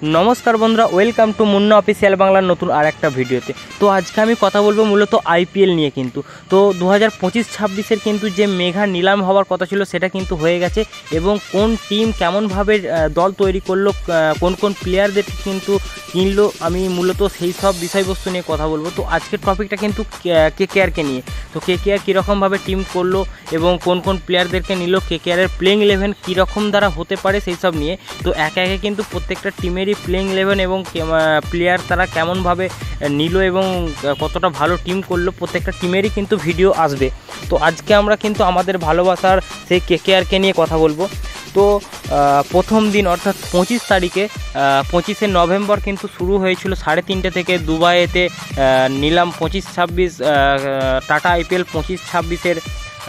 नमस्कार बंधुरा welcome to Munna official बांगलार नतून और एक भिडियोते। तो आज के आमी कथा बोलबो मूलत आईपीएल निये। किन्तु तो 2025-26 किन्तु जे मेगा नीलाम हওয়ার कथा छिलो सेटा किन्तु हये गेछे एबं कोन टीम केमन भावे दल तैरी करलो, कोन कोन प्लेयारदेर किन्तु किनलो, आमी मूलत सेई सब विषयबस्तु निये कथा बोलबो। तो आजकेर टपिकटा किन्तु केकेआर के निये। तो केकेआर की रकम भावे टीम करलो एबं कोन कोन प्लेयारदेरके निलो, केकेआर प्लेइंग 11 की रकम द्वारा होते पारे सेई सब निये। तो एके एके किन्तु प्रत्येकटा टीमेर प्लेइंग 11 एवं प्लेयार तारा केमन भावे निलो एवं कतटा भालो टीम करलो प्रत्येकटा टीमेरই किन्तु भिडियो आसबे। तो आज के आमरा किन्तु आमादेर भालोबासार सेई केकेआर के निये कथा बोलबो। तो प्रथम दिन अर्थात 25 तारीखे 25 नवेम्बर किन्तु शुरू हয়েছিল 3:30 থেকে দুবাইতে নিলাম 25-26 টাটা आईपीएल 25-26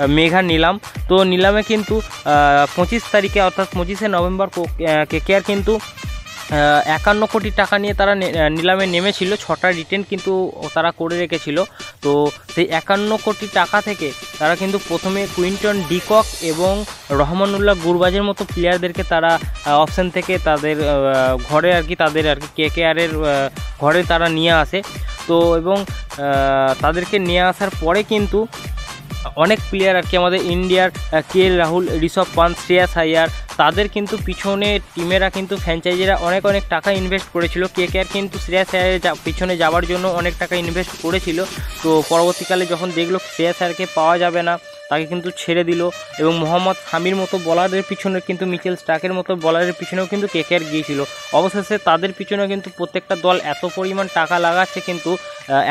मेघा नीलाम। तो नीलामे किन्तु 25 तारीखे अर्थात 25 नवेम्बर केकेआर किन्तु 51 कोटी टाका निये तारा नीलामे नेमेछिलो। 6टा रिटेन किन्तु तारा करे रेखेछिलो। तो सेई 51 कोटी टाका थेके तारा किन्तु प्रथमे कुइंटन डिকক एवं रहमानुल्लाह गुरबाजेर मतो प्लेयारदेरके तारा अपशन थेके तादेर घरे आरकि तादेर आरकि केकेआरेर घरे तारा निये आसे। तो एवं तादेरके निये आसार परे किन्तु अनेक प्लेयार आरकि आमादेर इंडियार केएल राहुल, ऋषभ पंत, श्रेयस अय्यर तादेर किन्तु पिछने टीमेरा किन्तु फ्रैंचाइजिरा अनेक अनेक टाका इनभेस्ट करेछिलो। केकेआर किन्तु श्रेयस अय्यर पिछने जावार जोन्नो अनेक टाका इनभेस्ट करेछिलो। तो परवर्तीकाले जखन देखलो श्रेयस अय्यरके पाওয়া যাবে না ताके किन्तु छेड़े दिल एवं मोहम्मद शामिर मतो बलारदेर पिछने किन्तु मिचेल स्टार्केर मतो बलारेर पिछनेও किन्तु केकेआर गिয়েছিল। अवशेषे तादेर पिछने किन्तु प्रत्येकटा दल एत परिमाण टाका लागाচ্ছে किन्तु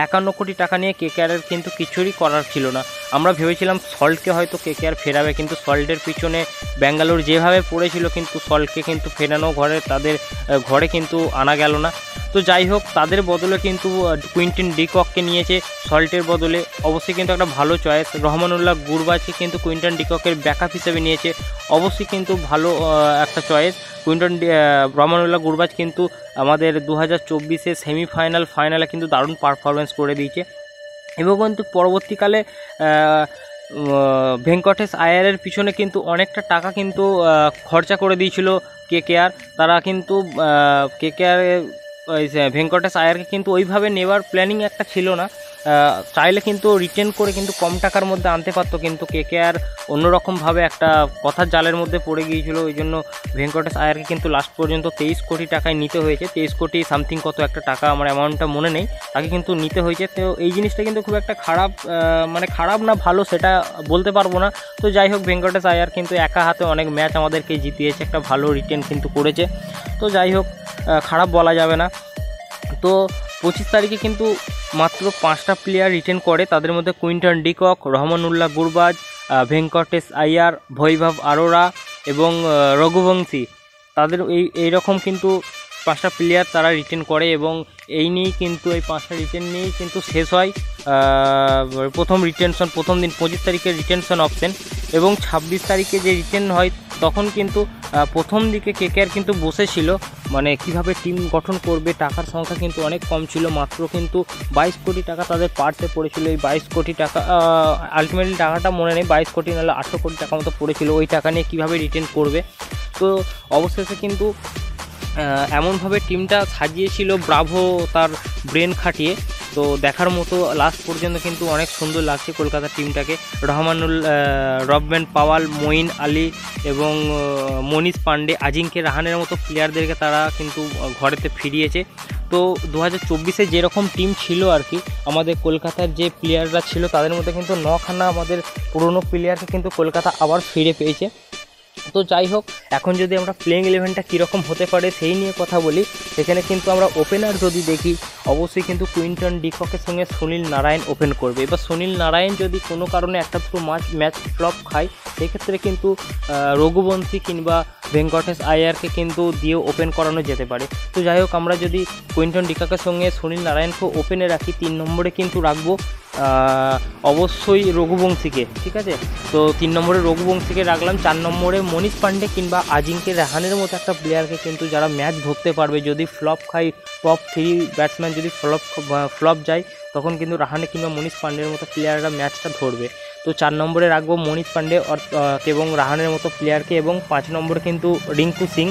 51 कोटी टाका निये केकेआरेर किन्तु किछुই করার ছিল না। আমরা ভেবেছিলাম সল্টকে হয়তো কেকেআর ফেরাবে, কিন্তু সল্টের পিছনে ব্যাঙ্গালোর যেভাবে পড়েছিল কিন্তু সল্টকে কিন্তু ফেরানো ঘরে তাদের ঘরে কিন্তু আনা গেল না। তো যাই হোক তাদের বদলে কিন্তু কুইন্টন ডিককে নিয়েছে সল্টের বদলে। অবশ্যই কিন্তু একটা ভালো চয়েস। রহমানুল্লাহ গুরবাজকে কিন্তু কুইন্টন ডিককের ব্যাকআপ হিসেবে নিয়েছে, অবশ্যই কিন্তু ভালো একটা চয়েস। রহমানুল্লাহ গুরবাজ কিন্তু আমাদের 2024 সেমিফাইনাল ফাইনালে কিন্তু দারুণ পারফরমেন্স করে দিয়েছে এবং কিন্তু পরবর্তীকালে ভেঙ্কটেশ আয়ারের পিছনে কিন্তু অনেকটা টাকা কিন্তু খরচা করে দিয়েছিল কেকেআর। তারা কিন্তু কেকেআর ভেঙ্কটেশ আয়ারকে কিন্তু ওইভাবে নেওয়ার প্ল্যানিং একটা ছিল না, চাইলে কিন্তু রিটেন করে কিন্তু কম টাকার মধ্যে আনতে পারতো, কিন্তু কেকেআর অন্যরকমভাবে একটা কথার জালের মধ্যে পড়ে গিয়েছিল। ওই জন্য ভেঙ্কটেশ আয়ারকে কিন্তু লাস্ট পর্যন্ত 23 কোটি টাকায় নিতে হয়েছে। 23 কোটি সামথিং কত একটা টাকা, আমার অ্যামাউন্টটা মনে নেই, তাকে কিন্তু নিতে হয়েছে। তো এই জিনিসটা কিন্তু খুব একটা খারাপ, মানে খারাপ না ভালো সেটা বলতে পারবো না। তো যাই হোক ভেঙ্কটেশ আয়ার কিন্তু একা হাতে অনেক ম্যাচ আমাদেরকে জিতিয়েছে, একটা ভালো রিটেন কিন্তু করেছে। তো যাই হোক খারাপ বলা যাবে না। তো 25 তারিখে কিন্তু মাত্র 5টা প্লেয়ার রিটেন করে, তাদের মধ্যে কুইন্টন ডিকক, রহমানুল্লাহ গুরবাজ, ভেঙ্কটেশ আয়ার, বৈভব আরোরা এবং রঘুবংশী, তাদের এইরকম কিন্তু 5টা প্লেয়ার তারা রিটেন করে এবং এই নিয়েই কিন্তু এই 5টা রিটেন নিয়েই কিন্তু শেষ হয় প্রথম রিটেনশন। প্রথম দিন 25 তারিখে রিটেনশন অপশন এবং 26 তারিখে যে রিটেন হয় তখন কিন্তু প্রথম দিকে কেকেআর কিন্তু বসেছিল, মানে কিভাবে টিম গঠন করবে, টাকার সংখ্যা কিন্তু অনেক কম ছিল, মাত্র কিন্তু 22 কোটি টাকা তাদের পার্সে পড়েছিল। এই 22 কোটি টাকা আলটিমেটলি টাকাটা মনে নেই, 22 কোটি নাহলে 800 কোটি টাকা মতো পড়েছিল। ওই টাকা নিয়ে কীভাবে রিটেন করবে। তো অবশেষে কিন্তু এমনভাবে টিমটা সাজিয়েছিল ব্রাভো তার ব্রেন খাটিয়ে। তো দেখার মতো লাস্ট পর্যন্ত কিন্তু অনেক সুন্দর লাগছে কলকাতার টিমটাকে। রবম্যান পাওয়াল, মঈন আলী এবং মনীষ পান্ডে, আজিঙ্কে রাহানের মতো প্লেয়ারদেরকে তারা কিন্তু ঘরেতে ফিরিয়েছে। তো 2024 যেরকম টিম ছিল আর কি, আমাদের কলকাতার যে প্লেয়াররা ছিল তাদের মধ্যে কিন্তু 9খানা আমাদের পুরনো প্লেয়ারকে কিন্তু কলকাতা আবার ফিরে পেয়েছে। তো যাই হোক এখন যদি আমরা প্লেইং 11টা কীরকম হতে পারে সেই নিয়ে কথা বলি, সেখানে কিন্তু আমরা ওপেনার যদি দেখি অবশ্যই কিন্তু কুইন্টন ডিককের সঙ্গে সুনীল নারায়ণ ওপেন করবে। এবার সুনীল নারায়ণ যদি কোনো কারণে একটা দুটো ম্যাচ ফ্লপ খায় সেক্ষেত্রে কিন্তু রঘুবংশী কিংবা ভেঙ্কটেশ আয়ারকে কিন্তু দিয়ে ওপেন করানো যেতে পারে। তো যাই হোক আমরা যদি কুইন্টন ডিককের সঙ্গে সুনীল নারায়ণকে ওপেনে রাখি, 3 নম্বরে কিন্তু রাখবো অবশ্যই রঘুবংশীকে, ঠিক আছে। তো 3 নম্বরে রঘুবংশীকে রাখলাম। 4 নম্বরে মনীষ পান্ডে কিংবা আজিঙ্কে রাহানের মতো একটা প্লেয়ারকে কিন্তু যারা ম্যাচ ধরতে পারবে, যদি ফ্লপ খাই টপ 3 ব্যাটসম্যান যদি ফ্লপ যায় তখন কিন্তু রাহানে কিংবা মনীষ পান্ডের মতো প্লেয়াররা ম্যাচটা ধরবে। तो 4 নম্বরে রাখবো মনীষ পান্ডে এবং রাহানের মতো প্লেয়ারকে, এবং 5 নম্বরে কিন্তু রিঙ্কু সিং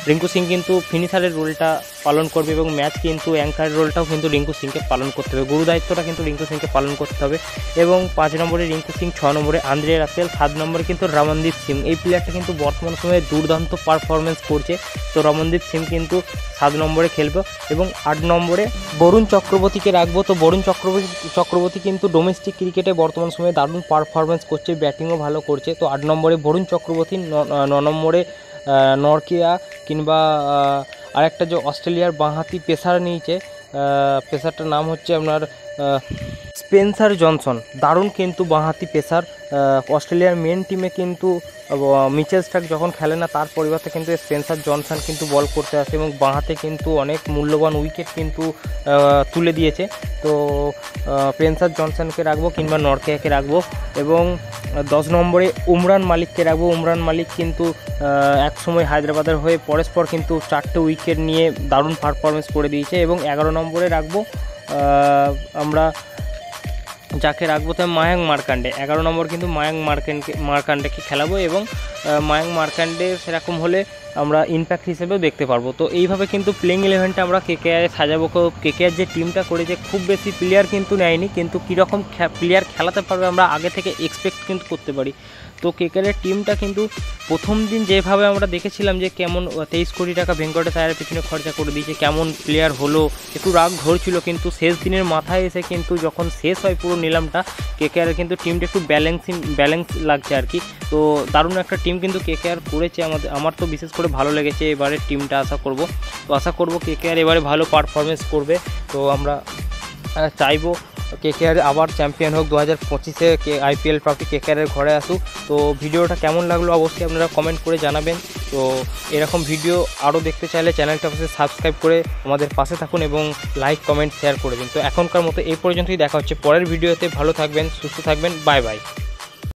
রিঙ্কু সিং কিন্তু ফিনিশারের রোলটা পালন করবে এবং ম্যাচ কিন্তু অ্যাঙ্কারের রোলটাও কিন্তু রিঙ্কু সিংকে পালন করতে হবে, গুরু দায়িত্বটা কিন্তু রিঙ্কু সিংকে পালন করতে হবে। এবং 5 নম্বরে রিঙ্কু সিং, 6 নম্বরে আন্দ্রে রাসেল, 7 নম্বরে কিন্তু রমনদীপ সিং। এই প্লেয়ারটা কিন্তু বর্তমান সময়ে দুর্দান্ত পারফরমেন্স করছে, তো রমনদীপ সিং কিন্তু 7 নম্বরে খেলবে। এবং 8 নম্বরে বরুণ চক্রবর্তীকে রাখবো। তো বরুণ চক্রবর্তী কিন্তু ডোমেস্টিক ক্রিকেটে বর্তমান সময়ে দারুণ পারফরমেন্স করছে, ব্যাটিংও ভালো করছে। তো 8 নম্বরে বরুণ চক্রবর্তী, 9 নম্বরে নরকিয়া কিংবা আরেকটা যে অস্ট্রেলিয়ার বাঁহাতি পেসার নিয়েছে, পেসারটার নাম হচ্ছে আপনার স্পেন্সার জনসন, দারুণ কিন্তু বাঁহাতি পেসার। অস্ট্রেলিয়ার মেন টিমে কিন্তু মিচেল স্টার্ক যখন খেলে না তার পরিবর্তে কিন্তু স্পেন্সার জনসন কিন্তু বল করতে আসে এবং বাঁহাতে কিন্তু অনেক মূল্যবান উইকেট কিন্তু তুলে দিয়েছে। তো স্পেন্সার জনসনকে রাখবো কিংবা নরকিয়াকে রাখবো। এবং 10 নম্বরে উমরান মালিককে রাখবো। উমরান মালিক কিন্তু এক সময় হায়দ্রাবাদের হয়ে পরস্পর কিন্তু 4টে উইকেট নিয়ে দারুণ পারফরমেন্স করে দিয়েছে। এবং 11 নম্বরে রাখবো আমরা যাকে রাখবো তো মায়াঙ্ক মার্কান্ডে। 11 নম্বর কিন্তু মায়াঙ্ক মার্কান্ডেকে খেলাবো এবং মায়াঙ্ক মার্কান্ডে সেরকম হলে আমরা ইম্প্যাক্ট হিসেবেও দেখতে পারবো। তো এইভাবে কিন্তু প্লেইং 11টা আমরা কেকেআরে সাজাবো। কেকেআর যে টিমটা করেছে খুব বেশি প্লেয়ার কিন্তু নেয়নি, কিন্তু কীরকম প্লেয়ার খেলাতে পারবে আমরা আগে থেকে এক্সপেক্ট কিন্তু করতে পারি। তো কেকেআরের টিমটা কিন্তু প্রথম দিন যেভাবে আমরা দেখেছিলাম যে কেমন 23 কোটি টাকা ভেঙ্কটেশ আয়ারের পিছনে খরচা করে দিয়েছে, কেমন প্লেয়ার হলো, একটু রাগ ধরছিল, কিন্তু শেষ দিনের মাথায় এসে কিন্তু যখন শেষ হয় পুরো নিলামটা, কেকেআরের কিন্তু টিমটা একটু ব্যালেন্স লাগছে আর কি। তো দারুণ একটা টিম কিন্তু কেকেআর করেছে, আমার তো বিশেষ করে ভালো লেগেছে এবারের টিমটা। আশা করব কেকেআর এবারে ভালো পারফরমেন্স করবে। তো আমরা চাইবো কেকেআর আবার চ্যাম্পিয়ন হোক 2025-এ, আইপিএল ট্রফি কেকেআরের ঘরে আসুক। তো ভিডিওটা কেমন লাগলো অবশ্যই আপনারা কমেন্ট করে জানাবেন। তো এরকম ভিডিও আরও দেখতে চাইলে চ্যানেলটা অবশ্যই সাবস্ক্রাইব করে আমাদের পাশে থাকুন এবং লাইক, কমেন্ট, শেয়ার করে দিন। তো এখনকার মতো এই পর্যন্তই, দেখা হচ্ছে পরের ভিডিওতে। ভালো থাকবেন, সুস্থ থাকবেন, বাই বাই।